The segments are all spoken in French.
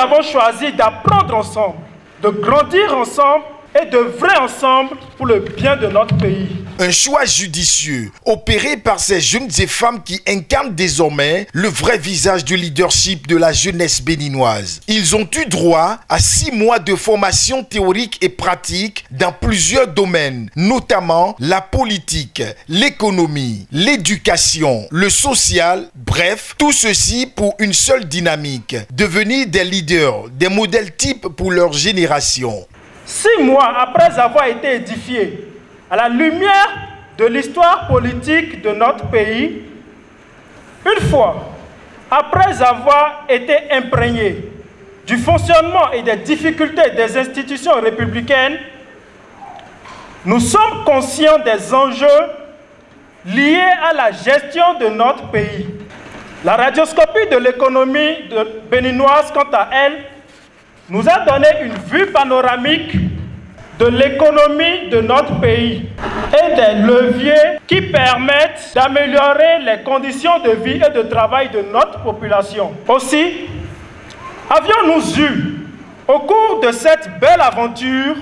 avons choisi d'apprendre ensemble, de grandir ensemble et d'œuvrer ensemble pour le bien de notre pays. Un choix judicieux opéré par ces jeunes et femmes qui incarnent désormais le vrai visage du leadership de la jeunesse béninoise. Ils ont eu droit à 6 mois de formation théorique et pratique dans plusieurs domaines, notamment la politique, l'économie, l'éducation, le social, bref, tout ceci pour une seule dynamique, devenir des leaders, des modèles types pour leur génération. 6 mois après avoir été édifiés à la lumière de l'histoire politique de notre pays, une fois après avoir été imprégnés du fonctionnement et des difficultés des institutions républicaines, nous sommes conscients des enjeux liés à la gestion de notre pays. La radioscopie de l'économie béninoise, quant à elle, nous a donné une vue panoramique de l'économie de notre pays et des leviers qui permettent d'améliorer les conditions de vie et de travail de notre population. Aussi, avions-nous eu, au cours de cette belle aventure,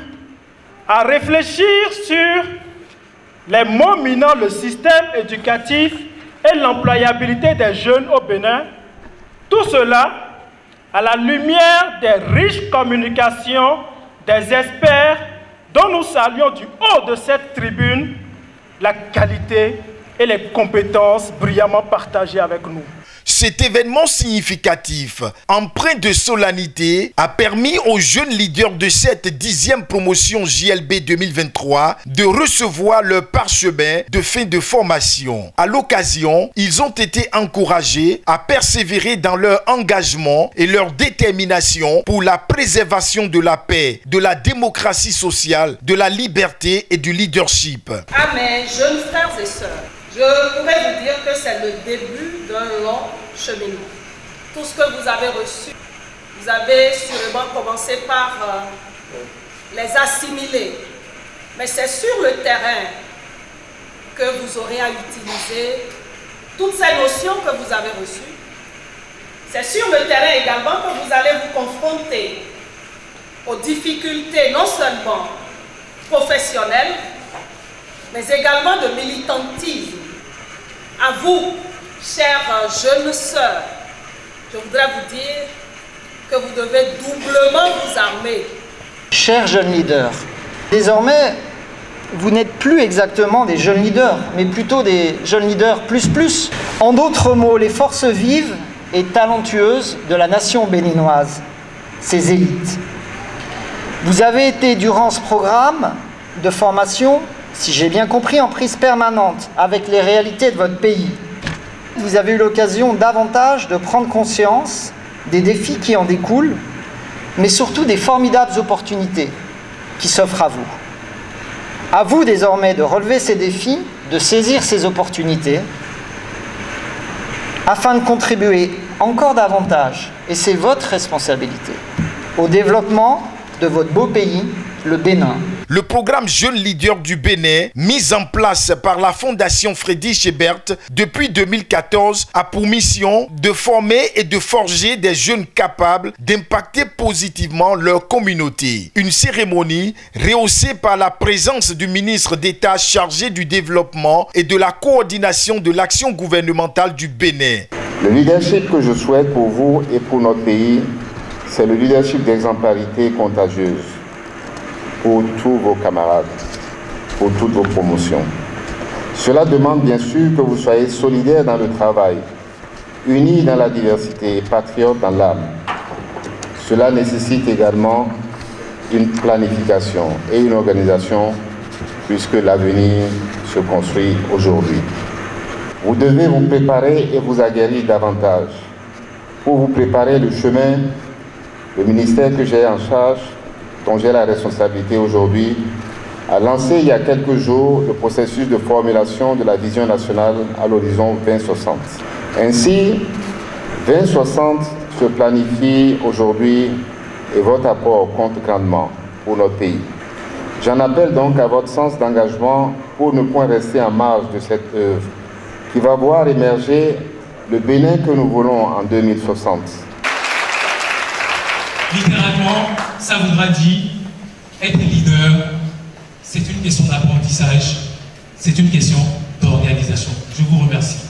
à réfléchir sur les maux minant le système éducatif et l'employabilité des jeunes au Bénin, tout cela à la lumière des riches communications des experts dont nous saluons du haut de cette tribune la qualité et les compétences brillamment partagées avec nous. Cet événement significatif, empreint de solennité, a permis aux jeunes leaders de cette 10e promotion JLB 2023 de recevoir leur parchemin de fin de formation. À l'occasion, ils ont été encouragés à persévérer dans leur engagement et leur détermination pour la préservation de la paix, de la démocratie sociale, de la liberté et du leadership. À mes jeunes frères et sœurs, je pourrais vous dire que c'est le début d'un long cheminement. Tout ce que vous avez reçu, vous avez sûrement commencé par les assimiler. Mais c'est sur le terrain que vous aurez à utiliser toutes ces notions que vous avez reçues. C'est sur le terrain également que vous allez vous confronter aux difficultés non seulement professionnelles, mais également de militantisme. À vous, chères jeunes sœurs, je voudrais vous dire que vous devez doublement vous armer. Chers jeunes leaders, désormais, vous n'êtes plus exactement des jeunes leaders, mais plutôt des jeunes leaders plus. En d'autres mots, les forces vives et talentueuses de la nation béninoise, ces élites. Vous avez été, durant ce programme de formation, si j'ai bien compris, en prise permanente avec les réalités de votre pays. Vous avez eu l'occasion davantage de prendre conscience des défis qui en découlent, mais surtout des formidables opportunités qui s'offrent à vous. À vous désormais de relever ces défis, de saisir ces opportunités, afin de contribuer encore davantage, et c'est votre responsabilité, au développement de votre beau pays, le Bénin. Le programme Jeunes Leaders du Bénin, mis en place par la Fondation Friedrich Ebert depuis 2014, a pour mission de former et de forger des jeunes capables d'impacter positivement leur communauté. Une cérémonie rehaussée par la présence du ministre d'État chargé du développement et de la coordination de l'action gouvernementale du Bénin. Le leadership que je souhaite pour vous et pour notre pays, c'est le leadership d'exemplarité contagieuse pour tous vos camarades, pour toutes vos promotions. Cela demande bien sûr que vous soyez solidaires dans le travail, unis dans la diversité et patriotes dans l'âme. Cela nécessite également une planification et une organisation puisque l'avenir se construit aujourd'hui. Vous devez vous préparer et vous aguerrir davantage. Pour vous préparer le chemin, le ministère que j'ai en charge, dont j'ai la responsabilité aujourd'hui, a lancé il y a quelques jours le processus de formulation de la vision nationale à l'horizon 2060. Ainsi, 2060 se planifie aujourd'hui et votre apport compte grandement pour notre pays. J'en appelle donc à votre sens d'engagement pour ne point rester en marge de cette œuvre qui va voir émerger le Bénin que nous voulons en 2060. Littéralement, ça voudra dire être leader. C'est une question d'apprentissage, c'est une question d'organisation. Je vous remercie.